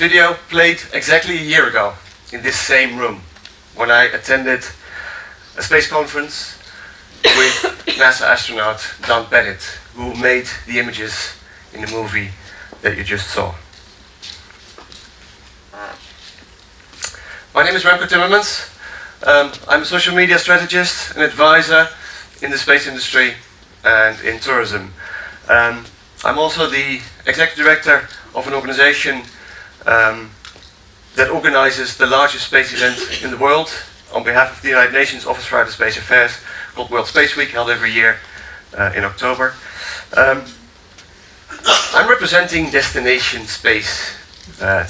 video played exactly a year ago in this same room when I attended a space conference with NASA astronaut Don Pettit, who made the images in the movie that you just saw. My name is Remco Timmermans. I'm a social media strategist and advisor in the space industry and in tourism. I'm also the executive director of an organization that organizes the largest space event in the world on behalf of the United Nations Office for Outer Space Affairs, called World Space Week, held every year in October. I'm representing Destination Space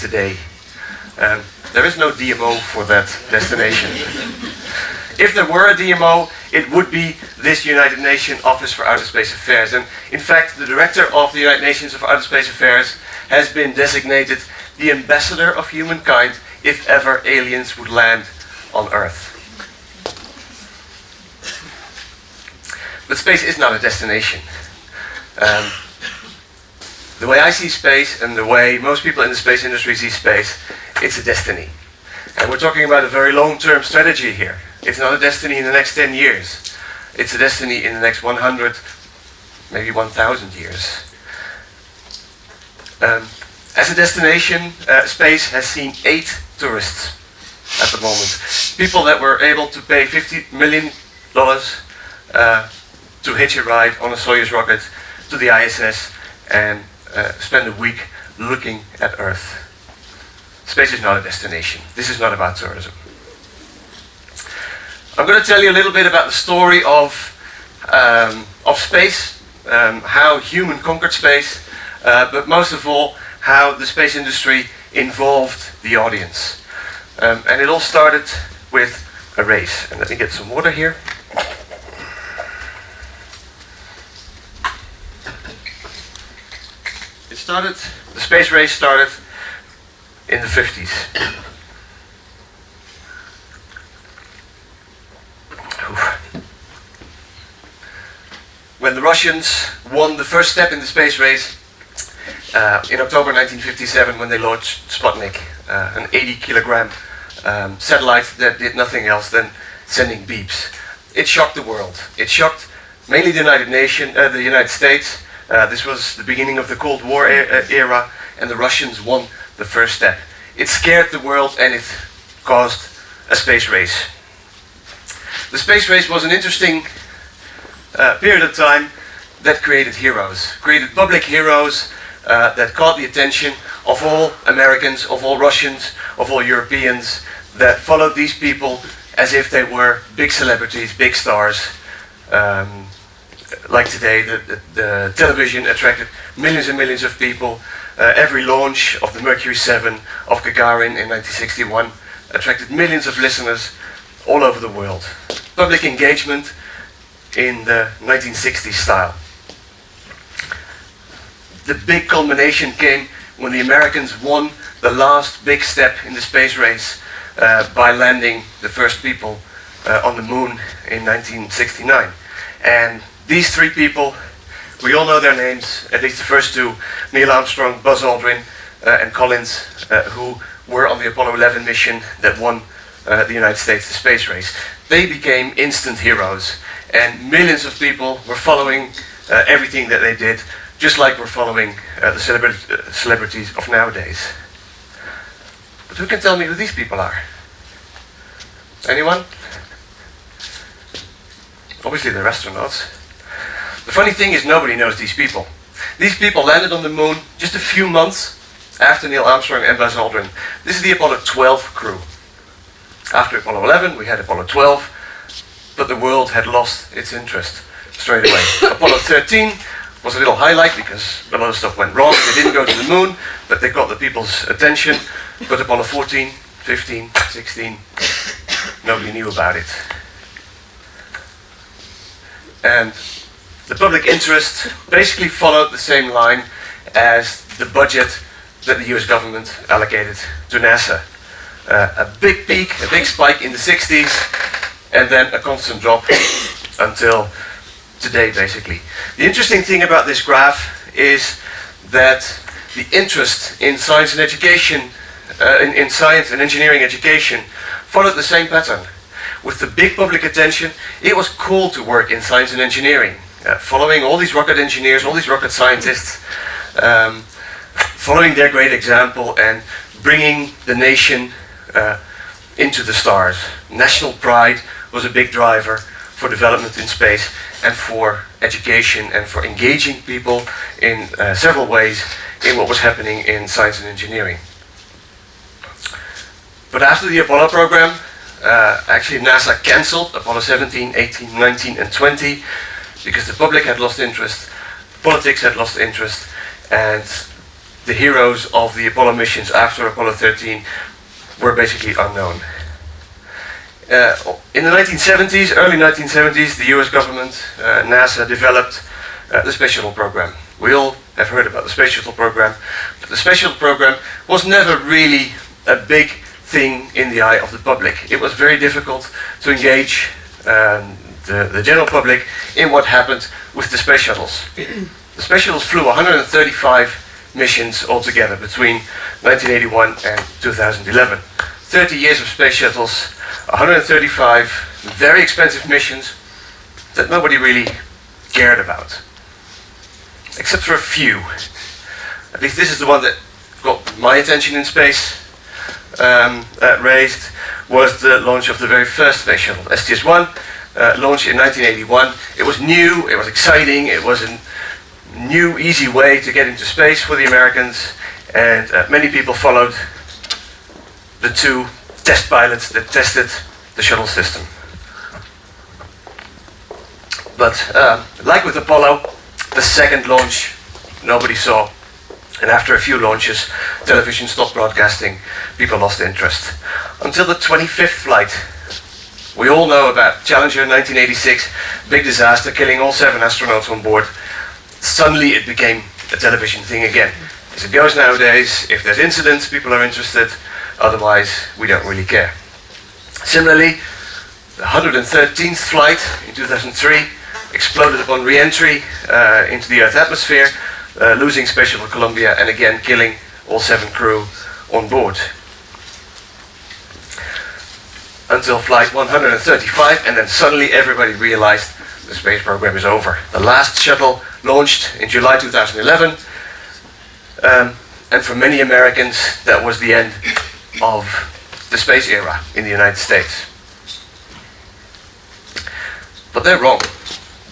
today. There is no DMO for that destination. If there were a DMO, it would be this United Nations Office for Outer Space Affairs. And in fact, the director of the United Nations for Outer Space Affairs has been designated the ambassador of humankind if ever aliens would land on Earth. But space is not a destination. The way I see space and the way most people in the space industry see space, it's a destiny. And we're talking about a very long-term strategy here. It's not a destiny in the next 10 years. It's a destiny in the next 100, maybe 1,000 years. As a destination, space has seen 8 tourists at the moment. People that were able to pay $50 million to hitch a ride on a Soyuz rocket to the ISS and spend a week looking at Earth. Space is not a destination. This is not about tourism. I'm going to tell you a little bit about the story of space, how human conquered space, but most of all, how the space industry involved the audience. And it all started with a race. And let me get some water here. The space race started in the 50s. When the Russians won the first step in the space race in October 1957, when they launched Sputnik, an 80-kilogram satellite that did nothing else than sending beeps. It shocked the world. It shocked mainly the United States. This was the beginning of the Cold War era, and the Russians won the first step. It scared the world, and it caused a space race. The space race was an interesting period of time that created heroes, created public heroes that caught the attention of all Americans, of all Russians, of all Europeans, that followed these people as if they were big celebrities, big stars. Like today, the television attracted millions and millions of people. Every launch of the Mercury 7 of Gagarin in 1961 attracted millions of listeners all over the world. Public engagement in the 1960s style. The big culmination came when the Americans won the last big step in the space race by landing the first people on the moon in 1969. And these 3 people, we all know their names, at least the first 2, Neil Armstrong, Buzz Aldrin, and Collins, who were on the Apollo 11 mission that won the United States the space race. They became instant heroes, and millions of people were following everything that they did, just like we're following the celebrities of nowadays. But who can tell me who these people are? Anyone? Obviously they're astronauts. The funny thing is, nobody knows these people. These people landed on the moon just a few months after Neil Armstrong and Buzz Aldrin. This is the Apollo 12 crew. After Apollo 11, we had Apollo 12, but the world had lost its interest straight away. Apollo 13 was a little highlight because a lot of stuff went wrong. They didn't go to the moon, but they got the people's attention. But Apollo 14, 15, 16, nobody knew about it. And the public interest basically followed the same line as the budget that the US government allocated to NASA. A big peak, a big spike in the 60s, and then a constant drop until today, basically. The interesting thing about this graph is that the interest in science and education in science and engineering education followed the same pattern. With the big public attention, it was cool to work in science and engineering, following all these rocket engineers, all these rocket scientists, following their great example and bringing the nation into the stars. National pride was a big driver for development in space and for education and for engaging people in several ways in what was happening in science and engineering. But after the Apollo program, actually NASA cancelled Apollo 17, 18, 19 and 20 because the public had lost interest, politics had lost interest, and the heroes of the Apollo missions after Apollo 13 were basically unknown. In the 1970s, early 1970s, the US government, NASA, developed the Space Shuttle program. We all have heard about the Space Shuttle program, but the Space Shuttle program was never really a big thing in the eye of the public. It was very difficult to engage the general public in what happened with the space shuttles. The space shuttles flew 135 missions altogether between 1981 and 2011. 30 years of space shuttles, 135 very expensive missions that nobody really cared about. Except for a few. At least this is the one that got my attention in space raised, was the launch of the very first space shuttle, STS-1, launched in 1981. It was new, it was exciting, it was a new, easy way to get into space for the Americans, and many people followed the two test pilots that tested the shuttle system. But like with Apollo, the second launch nobody saw. And after a few launches, television stopped broadcasting, people lost interest. Until the 25th flight. We all know about Challenger in 1986, big disaster, killing all 7 astronauts on board. Suddenly it became a television thing again. As it goes nowadays, if there's incidents, people are interested, otherwise we don't really care. Similarly, the 113th flight in 2003 exploded upon re-entry into the Earth's atmosphere, losing Space Shuttle Columbia and again killing all 7 crew on board. Until flight 135, and then suddenly everybody realized the space program is over. The last shuttle launched in July 2011, and for many Americans that was the end of the space era in the United States. But they're wrong.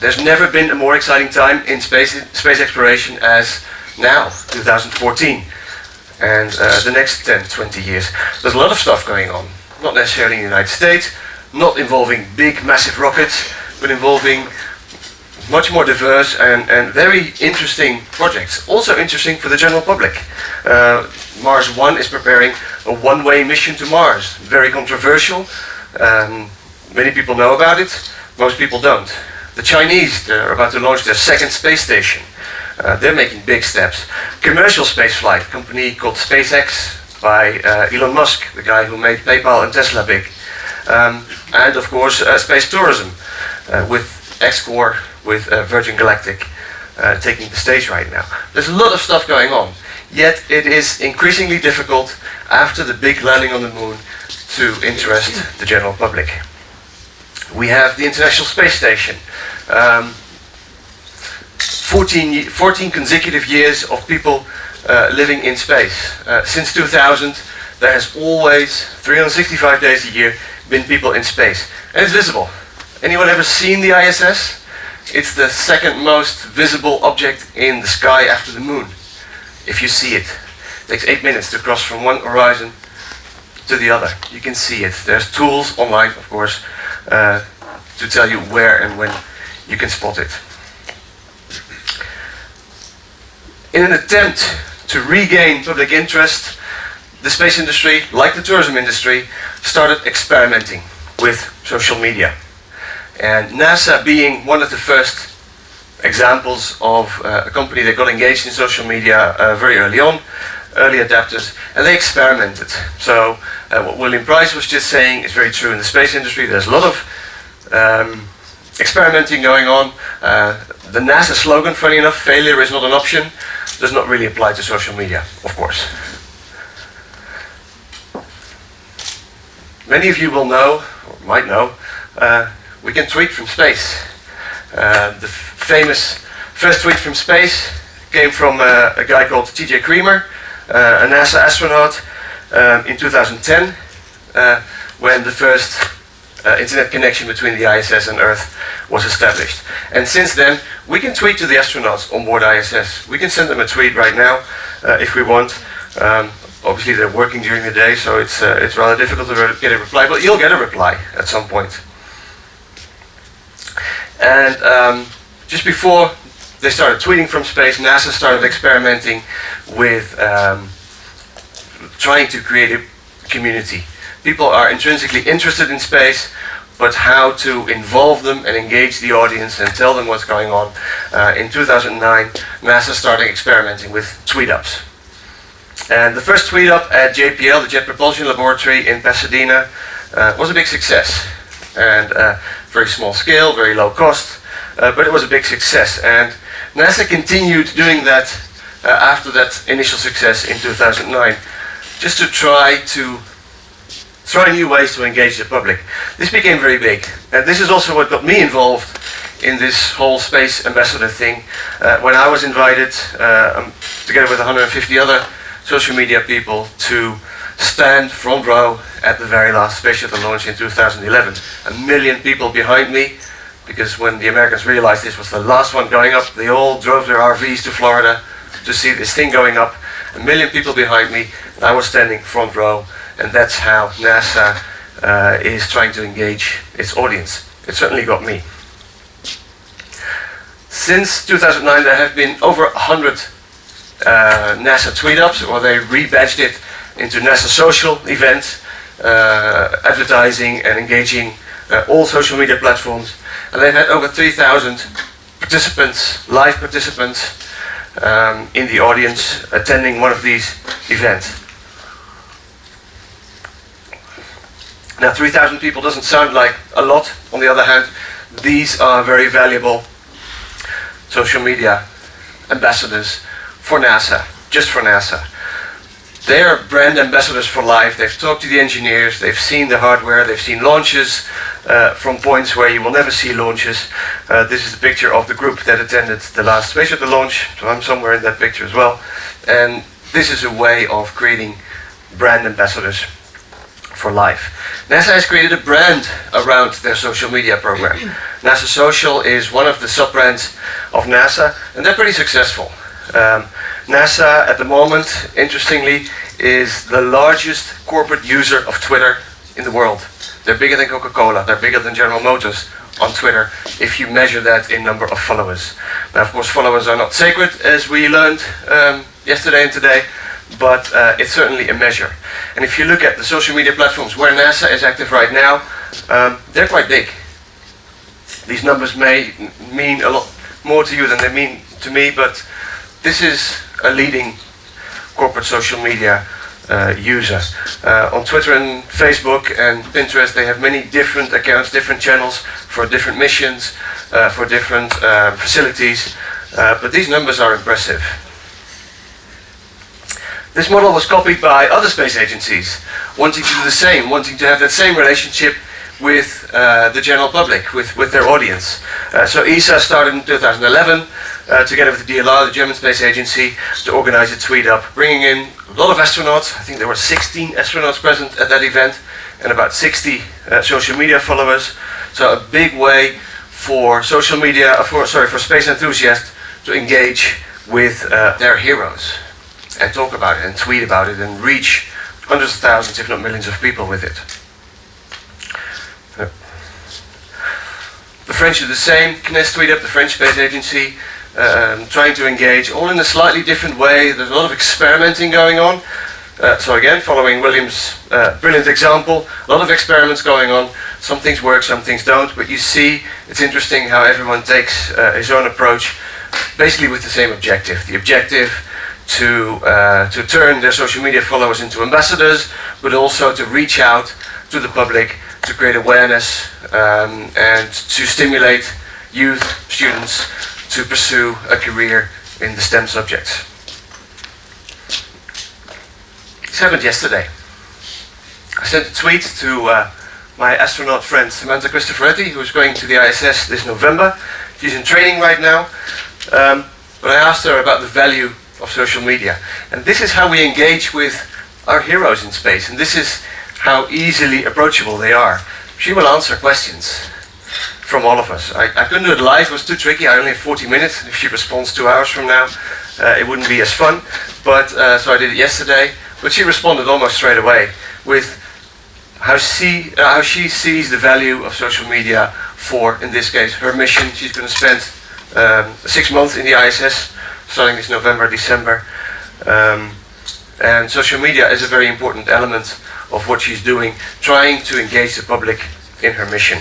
There's never been a more exciting time in space exploration as now, 2014, and the next 10, 20 years. There's a lot of stuff going on, not necessarily in the United States, not involving big, massive rockets, but involving much more diverse and very interesting projects. Also interesting for the general public. Mars 1 is preparing a one-way mission to Mars. Very controversial. Many people know about it, most people don't. The Chinese, they're about to launch their second space station. They're making big steps. Commercial spaceflight, a company called SpaceX by Elon Musk, the guy who made PayPal and Tesla big. And of course, space tourism with X-Core, with Virgin Galactic taking the stage right now. There's a lot of stuff going on, yet it is increasingly difficult after the big landing on the moon to interest the general public. We have the International Space Station. 14 consecutive years of people living in space. Since 2000, there has always, 365 days a year, been people in space. And it's visible. Anyone ever seen the ISS? It's the second most visible object in the sky after the moon. If you see it. It takes 8 minutes to cross from one horizon to the other. You can see it. There's tools online, of course, to tell you where and when you can spot it. In an attempt to regain public interest, the space industry, like the tourism industry, started experimenting with social media. And NASA being one of the first examples of a company that got engaged in social media very early on, early adapters, and they experimented. So what William Price was just saying is very true in the space industry. There's a lot of experimenting going on. The NASA slogan, funny enough, failure is not an option, does not really apply to social media, of course. many of you will know, or might know, we can tweet from space. The famous first tweet from space came from a guy called T.J. Creamer, a NASA astronaut, in 2010, when the first internet connection between the ISS and Earth was established. And since then, we can tweet to the astronauts on board ISS. We can send them a tweet right now if we want. Obviously, they're working during the day, so it's rather difficult to get a reply, but you'll get a reply at some point. And just before they started tweeting from space, NASA started experimenting with trying to create a community. People are intrinsically interested in space, but how to involve them and engage the audience and tell them what's going on. In 2009, NASA started experimenting with tweet-ups. And the first tweet-up at JPL, the Jet Propulsion Laboratory in Pasadena, was a big success. And very small scale, very low cost, but it was a big success. And NASA continued doing that after that initial success in 2009, just to try new ways to engage the public. This became very big, and this is also what got me involved in this whole space ambassador thing. When I was invited, together with 150 other social media people, to stand front row at the very last space shuttle launch in 2011. 1 million people behind me, because when the Americans realized this was the last one going up, they all drove their RVs to Florida to see this thing going up. 1 million people behind me, and I was standing front row, and that's how NASA is trying to engage its audience. It certainly got me. Since 2009, there have been over 100 NASA tweet-ups, or they rebadged it into NASA social events, advertising and engaging all social media platforms. And they've had over 3,000 participants, live participants, in the audience attending one of these events. Now, 3,000 people doesn't sound like a lot. On the other hand, these are very valuable social media ambassadors for NASA, just for NASA. They're brand ambassadors for life. They've talked to the engineers, they've seen the hardware, they've seen launches from points where you will never see launches. This is a picture of the group that attended the last space shuttle launch, so I'm somewhere in that picture as well. And this is a way of creating brand ambassadors for life. NASA has created a brand around their social media program. NASA Social is one of the sub-brands of NASA, and they're pretty successful. NASA at the moment, interestingly, is the largest corporate user of Twitter in the world. They're bigger than Coca-Cola, they're bigger than General Motors on Twitter, if you measure that in number of followers. Now, of course, followers are not sacred, as we learned yesterday and today, but it's certainly a measure. And if you look at the social media platforms where NASA is active right now, they're quite big. These numbers may mean a lot more to you than they mean to me, but this is a leading corporate social media user. On Twitter and Facebook and Pinterest, they have many different accounts, different channels for different missions, for different facilities, but these numbers are impressive. This model was copied by other space agencies, wanting to do the same, wanting to have that same relationship with the general public, with their audience. So ESA started in 2011, together with the DLR, the German Space Agency, to organize a tweet-up, bringing in a lot of astronauts. I think there were 16 astronauts present at that event, and about 60 social media followers. So a big way for social media, for space enthusiasts to engage with their heroes, and talk about it, and tweet about it, and reach hundreds of thousands, if not millions of people with it. The French do the same. CNES tweet up, the French Space Agency, trying to engage, all in a slightly different way. There's a lot of experimenting going on. So again, following William's brilliant example, a lot of experiments going on. Some things work, some things don't, but you see, it's interesting how everyone takes his own approach, basically with the same objective. The objective to turn their social media followers into ambassadors, but also to reach out to the public, to create awareness, and to stimulate youth, students, to pursue a career in the STEM subjects. This happened yesterday. I sent a tweet to my astronaut friend Samantha Cristoforetti, who is going to the ISS this November. She's in training right now. But I asked her about the value of social media. And this is how we engage with our heroes in space. And this is how easily approachable they are. She will answer questions from all of us. I couldn't do it live, it was too tricky. I only have 40 minutes. If she responds 2 hours from now, it wouldn't be as fun. But so I did it yesterday. But she responded almost straight away with how she sees the value of social media for, in this case, her mission. She's going to spend 6 months in the ISS, starting this November, December. And social media is a very important element of what she's doing, trying to engage the public in her mission.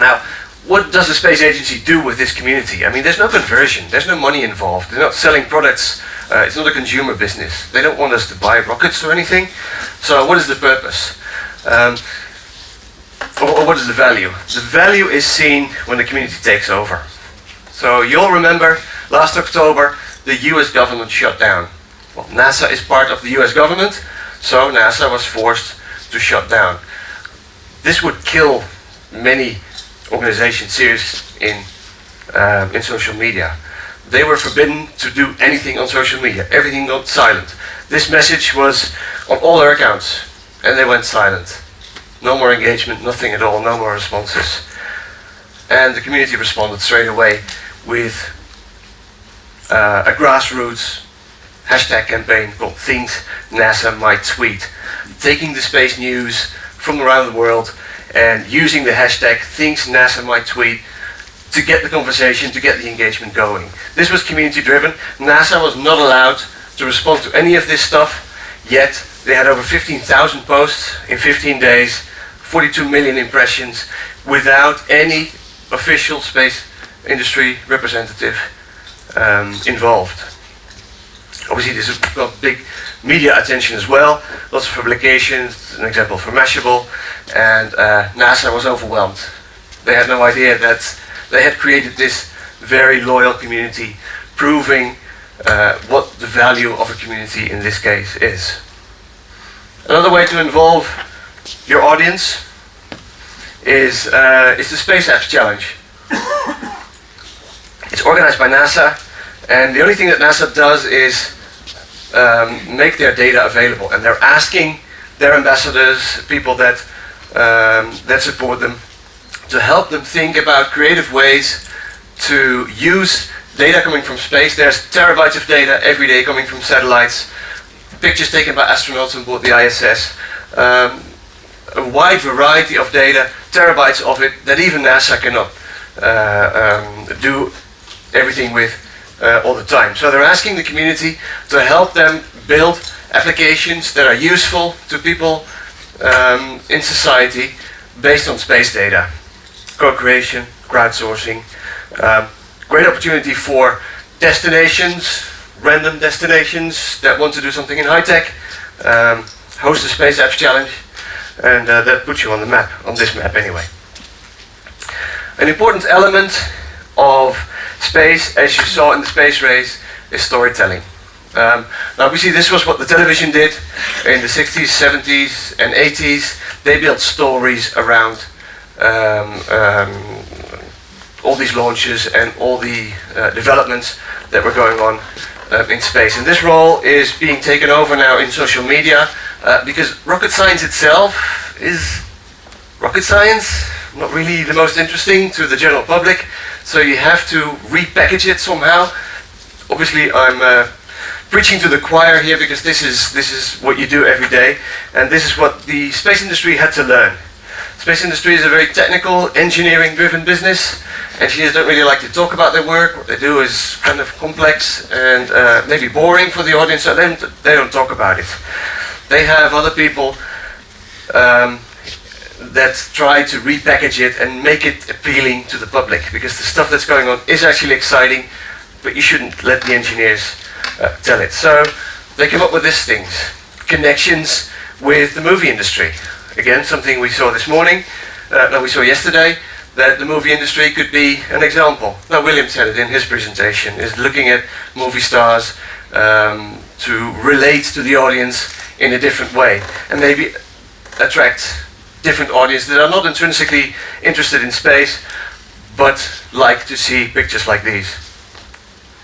Now, what does the space agency do with this community? I mean, there's no conversion, there's no money involved, they're not selling products, it's not a consumer business. They don't want us to buy rockets or anything. So what is the purpose? Or what is the value? The value is seen when the community takes over. So you'll remember last October the US government shut down. Well, NASA is part of the US government, so NASA was forced to shut down. This would kill many organizations serious in social media. They were forbidden to do anything on social media. Everything got silent. This message was on all their accounts, and they went silent. No more engagement, nothing at all, no more responses. And the community responded straight away with a grassroots hashtag campaign called Things NASA Might Tweet, taking the space news from around the world and using the hashtag Things NASA Might Tweet to get the conversation, to get the engagement going. This was community driven. NASA was not allowed to respond to any of this stuff, yet they had over 15,000 posts in 15 days, 42 million impressions, without any official space industry representative involved. Obviously this has got big media attention as well, lots of publications, an example for Mashable, and NASA was overwhelmed. They had no idea that they had created this very loyal community, proving what the value of a community in this case is. Another way to involve your audience is the Space Apps Challenge. It's organized by NASA, and the only thing that NASA does is make their data available, and they're asking their ambassadors, people that support them, to help them think about creative ways to use data coming from space. There's terabytes of data every day coming from satellites, pictures taken by astronauts on board the ISS, a wide variety of data, terabytes of it, that even NASA cannot do everything with all the time. So they're asking the community to help them build applications that are useful to people in society based on space data. Co-creation, crowdsourcing, great opportunity for destinations, random destinations that want to do something in high tech, host a Space Apps Challenge, and that puts you on the map, on this map anyway. An important element of space, as you saw in the space race, is storytelling. Now obviously this was what the television did in the 60s, 70s and 80s. They built stories around all these launches and all the developments that were going on in space. And this role is being taken over now in social media because rocket science itself is rocket science, not really the most interesting to the general public, so you have to repackage it somehow. Obviously I'm preaching to the choir here because this is what you do every day, and this is what the space industry had to learn. Space industry is a very technical, engineering-driven business. Engineers don't really like to talk about their work. What they do is kind of complex and maybe boring for the audience, so they don't talk about it. They have other people that try to repackage it and make it appealing to the public, because the stuff that's going on is actually exciting, but you shouldn't let the engineers tell it. So they come up with these things, connections with the movie industry. Again, something we saw this morning, we saw yesterday, that the movie industry could be an example. Now William said it in his presentation, is looking at movie stars to relate to the audience in a different way. And maybe attract different audiences that are not intrinsically interested in space, but like to see pictures like these.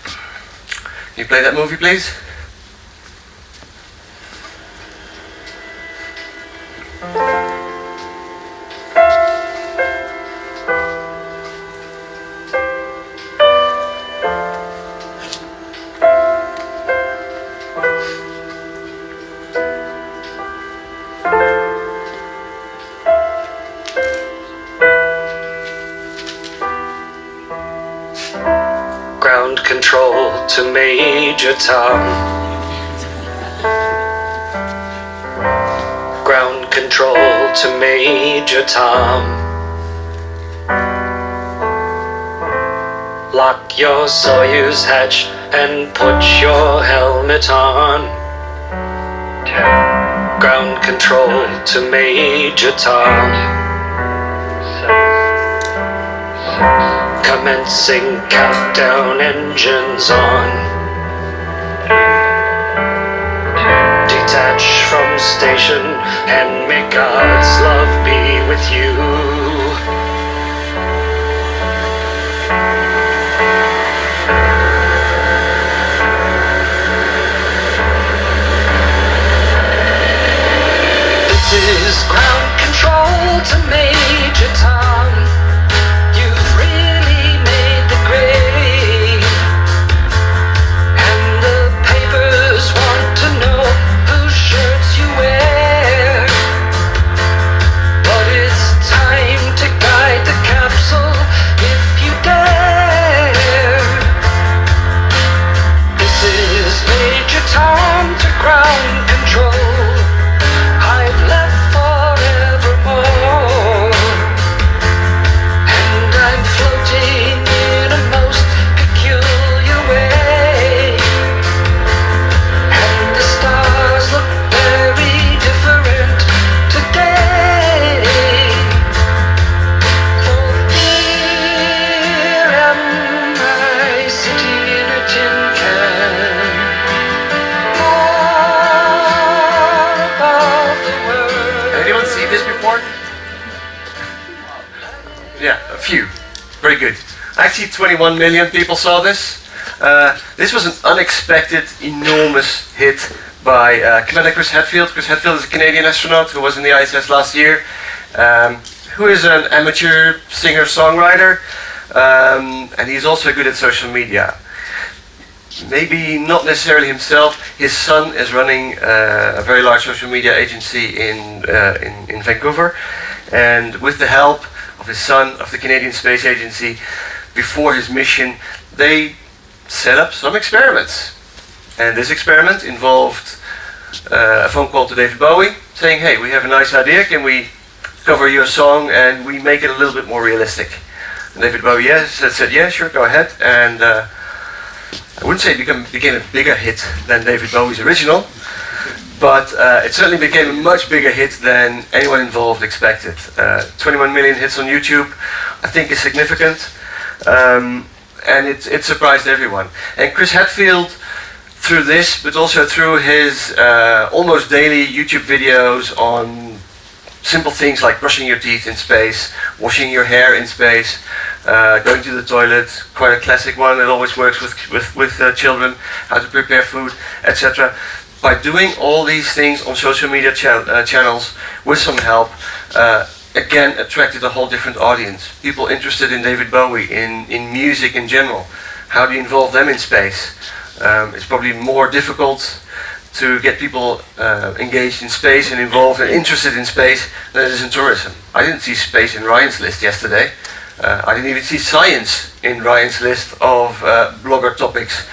Can you play that movie, please? Ground control to Major Tom. Ground control to Major Tom. Lock your Soyuz hatch and put your helmet on. Ground control to Major Tom. Commencing countdown, engines on. Detach from station and may God's love be with you. This is ground control to Major Tom. Yeah, a few. Very good. Actually, 21 million people saw this. This was an unexpected, enormous hit by Commander Chris Hadfield. Chris Hadfield is a Canadian astronaut who was in the ISS last year, who is an amateur singer-songwriter, and he's also good at social media. Maybe not necessarily himself. His son is running a very large social media agency in Vancouver, and with the help of his son, of the Canadian Space Agency, before his mission, they set up some experiments. And this experiment involved a phone call to David Bowie, saying, hey, we have a nice idea, can we cover your song and we make it a little bit more realistic? And David Bowie said, yeah, sure, go ahead. And I wouldn't say it became a bigger hit than David Bowie's original, but it certainly became a much bigger hit than anyone involved expected. 21 million hits on YouTube, I think, is significant, and it surprised everyone. And Chris Hadfield, through this, but also through his almost daily YouTube videos on simple things like brushing your teeth in space, washing your hair in space, going to the toilet, quite a classic one that always works with children, how to prepare food, etc. By doing all these things on social media channels with some help, again attracted a whole different audience. People interested in David Bowie, in music in general. How do you involve them in space? It's probably more difficult to get people engaged in space and involved and interested in space than it is in tourism. I didn't see space in Ryan's list yesterday. I didn't even see science in Ryan's list of blogger topics.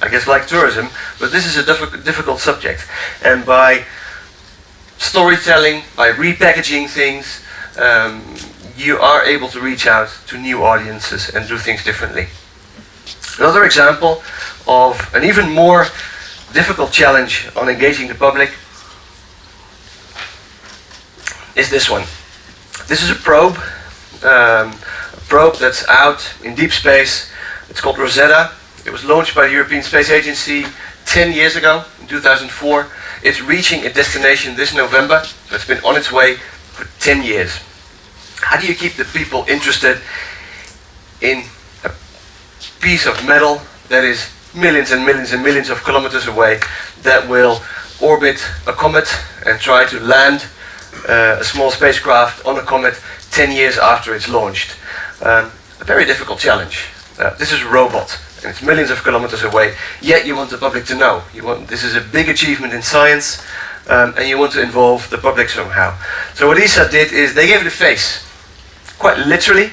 I guess like tourism, but this is a difficult subject. And by storytelling, by repackaging things, you are able to reach out to new audiences and do things differently. Another example of an even more difficult challenge on engaging the public is this one. This is a probe that's out in deep space. It's called Rosetta. It was launched by the European Space Agency 10 years ago, in 2004. It's reaching a destination this November. So it's been on its way for 10 years. How do you keep the people interested in a piece of metal that is millions and millions and millions of kilometers away, that will orbit a comet and try to land a small spacecraft on a comet 10 years after it's launched? A very difficult challenge. This is a robot, and it's millions of kilometers away, yet you want the public to know. This is a big achievement in science, and you want to involve the public somehow. So what ESA did is they gave it a face, quite literally.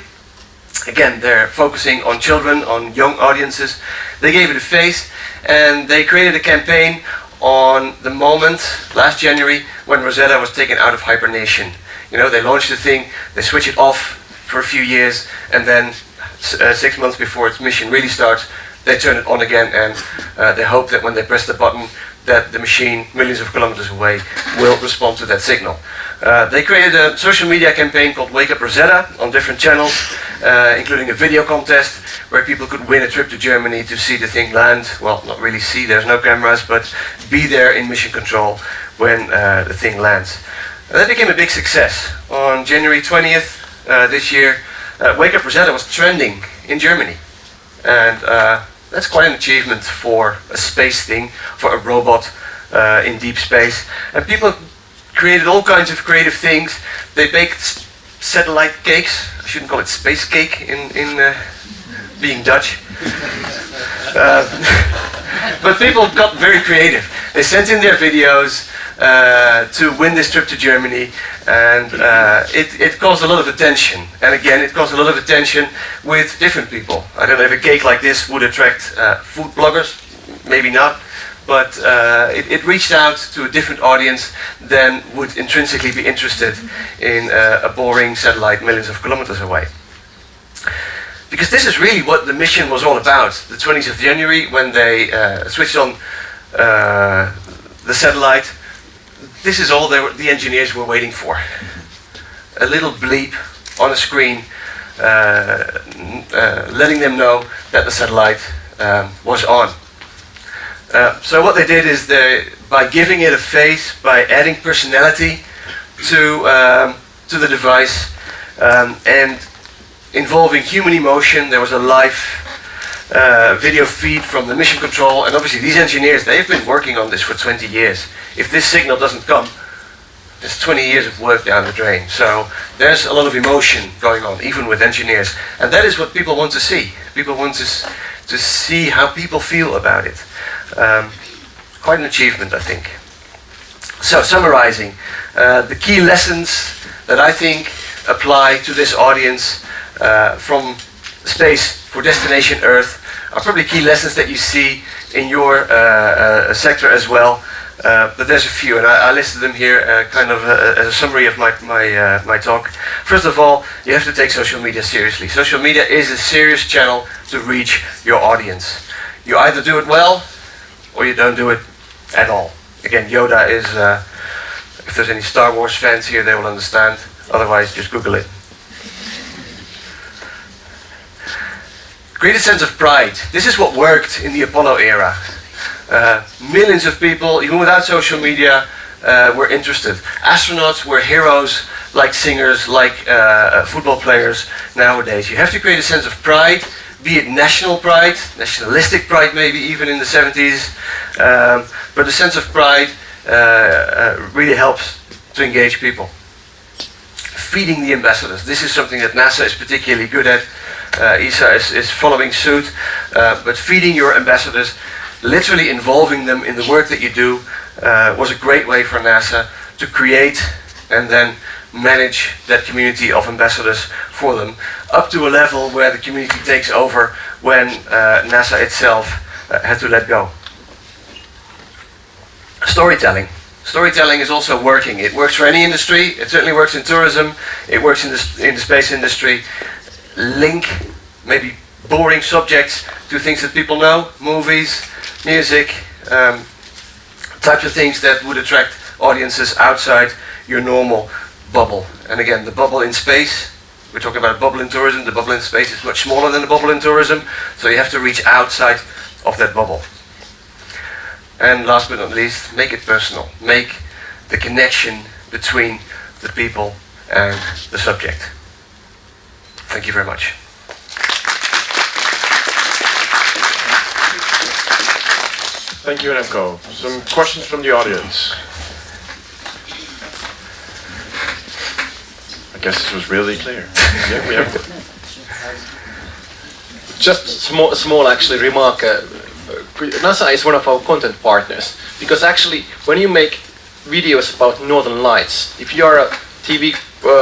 Again, they're focusing on children, on young audiences. They gave it a face, and they created a campaign on the moment, last January, when Rosetta was taken out of hibernation. You know, they launched the thing, they switch it off for a few years, and then 6 months before its mission really starts, they turn it on again, and they hope that when they press the button, that the machine, millions of kilometers away, will respond to that signal. They created a social media campaign called Wake Up Rosetta on different channels, including a video contest where people could win a trip to Germany to see the thing land. Well, not really see, there's no cameras, but be there in mission control when the thing lands. That became a big success. On January 20th this year, Wake Up Rosetta was trending in Germany. And that's quite an achievement for a space thing, for a robot in deep space. And people created all kinds of creative things. They baked satellite cakes. I shouldn't call it space cake in being Dutch. But people got very creative. They sent in their videos to win this trip to Germany, and it caused a lot of attention. And again, it caused a lot of attention with different people. I don't know if a cake like this would attract food bloggers, maybe not, but it reached out to a different audience than would intrinsically be interested in a boring satellite millions of kilometers away. Because this is really what the mission was all about. The 20th of January, when they switched on the satellite, this is all the engineers were waiting for. A little bleep on a screen letting them know that the satellite was on. So what they did is, by giving it a face, by adding personality to the device, and involving human emotion, there was a live video feed from the mission control, and obviously these engineers, they've been working on this for 20 years. If this signal doesn't come, there's 20 years of work down the drain. So there's a lot of emotion going on, even with engineers. And that is what people want to see. People want to see how people feel about it. Quite an achievement, I think. So summarizing, the key lessons that I think apply to this audience from space for destination Earth are probably key lessons that you see in your sector as well. But there's a few, and I listed them here kind of as a summary of my talk. First of all, you have to take social media seriously. Social media is a serious channel to reach your audience. You either do it well, or you don't do it at all. Again, Yoda is, if there's any Star Wars fans here, they will understand. Otherwise, just Google it. Create a sense of pride. This is what worked in the Apollo era. Millions of people, even without social media, were interested. Astronauts were heroes, like singers, like football players nowadays. You have to create a sense of pride, be it national pride, nationalistic pride maybe even in the 70s, but the sense of pride really helps to engage people. Feeding the ambassadors. This is something that NASA is particularly good at. ESA is following suit, but feeding your ambassadors, literally involving them in the work that you do, was a great way for NASA to create and then manage that community of ambassadors for them, up to a level where the community takes over when NASA itself had to let go. Storytelling. Storytelling is also working. It works for any industry. It certainly works in tourism. It works in the space industry. Link maybe boring subjects to things that people know, movies, music, types of things that would attract audiences outside your normal bubble. And again, the bubble in space, we're talking about a bubble in tourism, the bubble in space is much smaller than the bubble in tourism, so you have to reach outside of that bubble. And last but not least, make it personal. Make the connection between the people and the subject. Thank you very much. Thank you, Remco. Some questions from the audience. I guess this was really clear. Yeah, we have. Just small actually remark. NASA is one of our content partners because actually when you make videos about Northern Lights, if you are a TV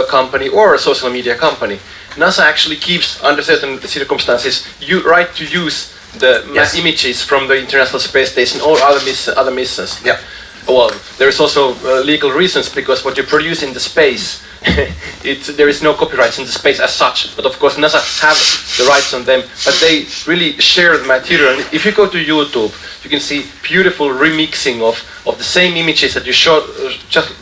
company or a social media company, NASA actually keeps under certain circumstances you right to use the images from the International Space Station or other missions. Yeah. Well, there is also legal reasons because what you produce in the space, there is no copyrights in the space as such. But of course, NASA have the rights on them. But they really share the material. And if you go to YouTube, you can see beautiful remixing of the same images that you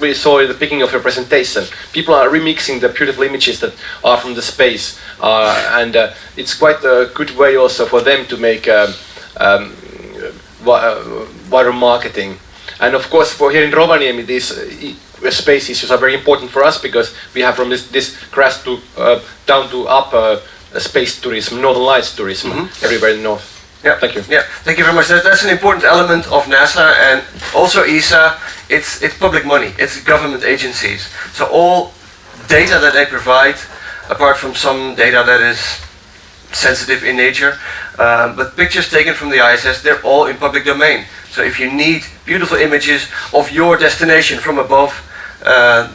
we saw in the beginning of your presentation. People are remixing the beautiful images that are from the space, and it's quite a good way also for them to make wider marketing. And of course, for here in Rovaniemi, these space issues are very important for us because we have from this grass to down to up space tourism, Northern Lights tourism, everywhere in the north. Yeah. Thank you. Yeah, thank you very much. That's an important element of NASA and also ESA. It's public money. It's government agencies. So all data that they provide, apart from some data that is sensitive in nature, but pictures taken from the ISS, they're all in public domain. So if you need beautiful images of your destination from above,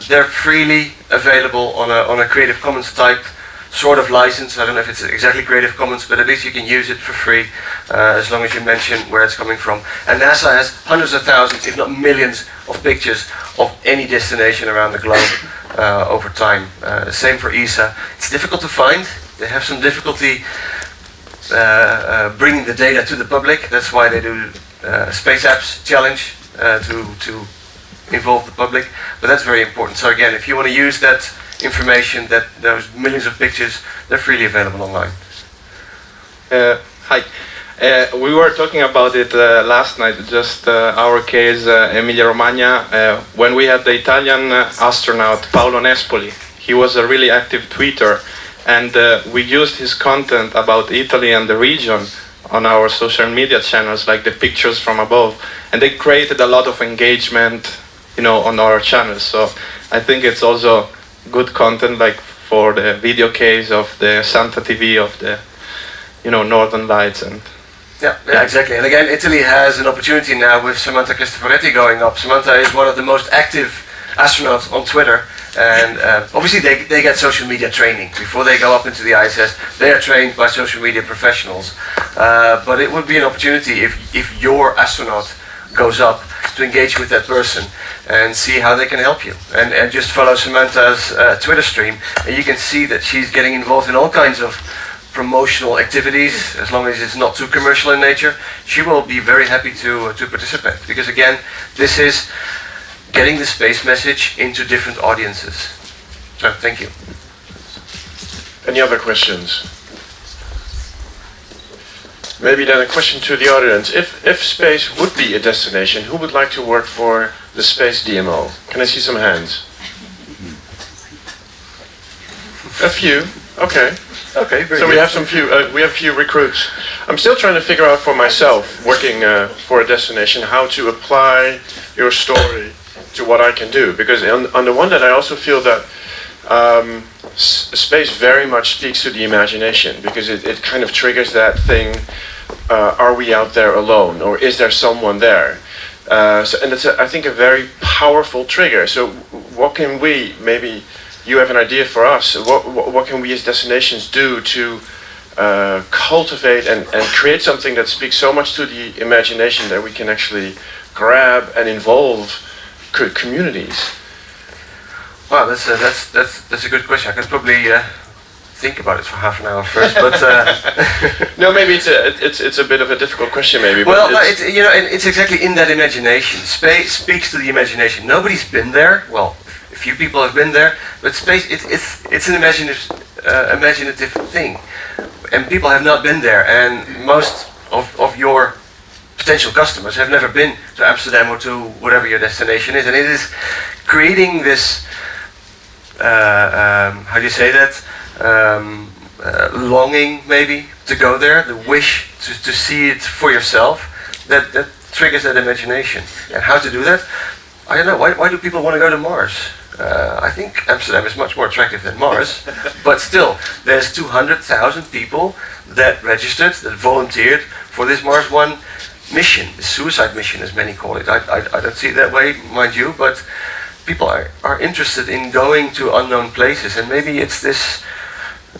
they're freely available on a Creative Commons type sort of license. I don't know if it's exactly Creative Commons, but at least you can use it for free as long as you mention where it's coming from. And NASA has hundreds of thousands, if not millions, of pictures of any destination around the globe over time. Same for ESA. It's difficult to find. They have some difficulty bringing the data to the public. That's why they do Space Apps Challenge to involve the public. But that's very important. So again, if you want to use that information, that those millions of pictures, they're freely available online. Hi. We were talking about it last night, just our case, Emilia Romagna, when we had the Italian astronaut Paolo Nespoli. He was a really active tweeter, and we used his content about Italy and the region on our social media channels, like the pictures from above, and they created a lot of engagement, on our channels. So I think it's also good content, like for the video case of the Santa TV of the, Northern Lights. And yeah, exactly. And again, Italy has an opportunity now with Samantha Cristoforetti going up. Samantha is one of the most active astronauts on Twitter, and obviously they get social media training before they go up into the ISS. They are trained by social media professionals, but it would be an opportunity if your astronaut goes up to engage with that person and see how they can help you, and just follow Samantha's Twitter stream, and you can see that she's getting involved in all kinds of promotional activities. As long as it's not too commercial in nature, she will be very happy to participate, because again, this is getting the space message into different audiences. So thank you. Any other questions? Maybe then a question to the audience. If space would be a destination, who would like to work for the Space DMO? Can I see some hands? A few. Okay. Okay. Very So good. we have a few recruits. I'm still trying to figure out for myself, working for a destination, how to apply your story to what I can do. Because on the one hand, I also feel that space very much speaks to the imagination, because it kind of triggers that thing, are we out there alone, or is there someone there? And it's, I think, a very powerful trigger. So what can we, maybe you have an idea for us, what can we as destinations do to cultivate and create something that speaks so much to the imagination that we can actually grab and involve communities? Wow, that's a good question. I could probably think about it for half an hour first, but no, maybe it's a bit of a difficult question, maybe. well, but it's exactly in that imagination. Space speaks to the imagination. Nobody's been there. Well, a few people have been there, but space it's an imaginative thing, and people have not been there. And most of your potential customers have never been to Amsterdam or to whatever your destination is, and it is creating this, how do you say that, longing maybe to go there, the wish to see it for yourself, that triggers that imagination. And how to do that? I don't know, why do people want to go to Mars? I think Amsterdam is much more attractive than Mars, but still, there's 200,000 people that registered, that volunteered for this Mars One mission, the suicide mission as many call it. I don't see it that way, mind you, but people are interested in going to unknown places, and maybe it's this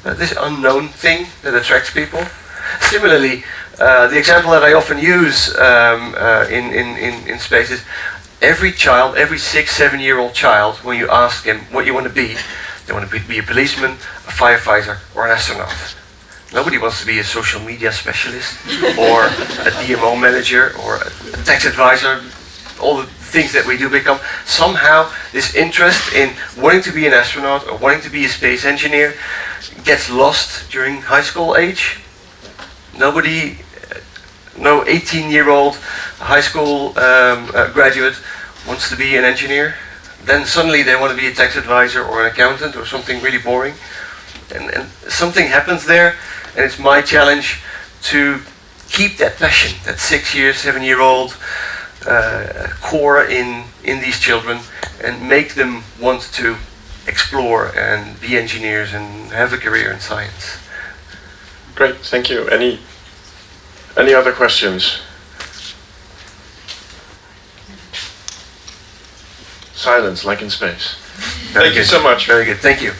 unknown thing that attracts people. Similarly, the example that I often use in spaces, every child, every 6-7-year-old child, when you ask him what you want to be, they want to be a policeman, a firefighter, or an astronaut. Nobody wants to be a social media specialist, or a DMO manager, or a tax advisor, all the things that we do become. Somehow, this interest in wanting to be an astronaut, or wanting to be a space engineer, gets lost during high school age. Nobody, no 18-year-old high school graduate wants to be an engineer. Then suddenly they want to be a tax advisor or an accountant or something really boring. And something happens there, and it's my challenge to keep that passion, that 7-year-old core in these children, and make them want to explore and be engineers and have a career in science. Great, thank you. Any other questions? Silence, like in space. Very Thank you good. so much. Very good, thank you.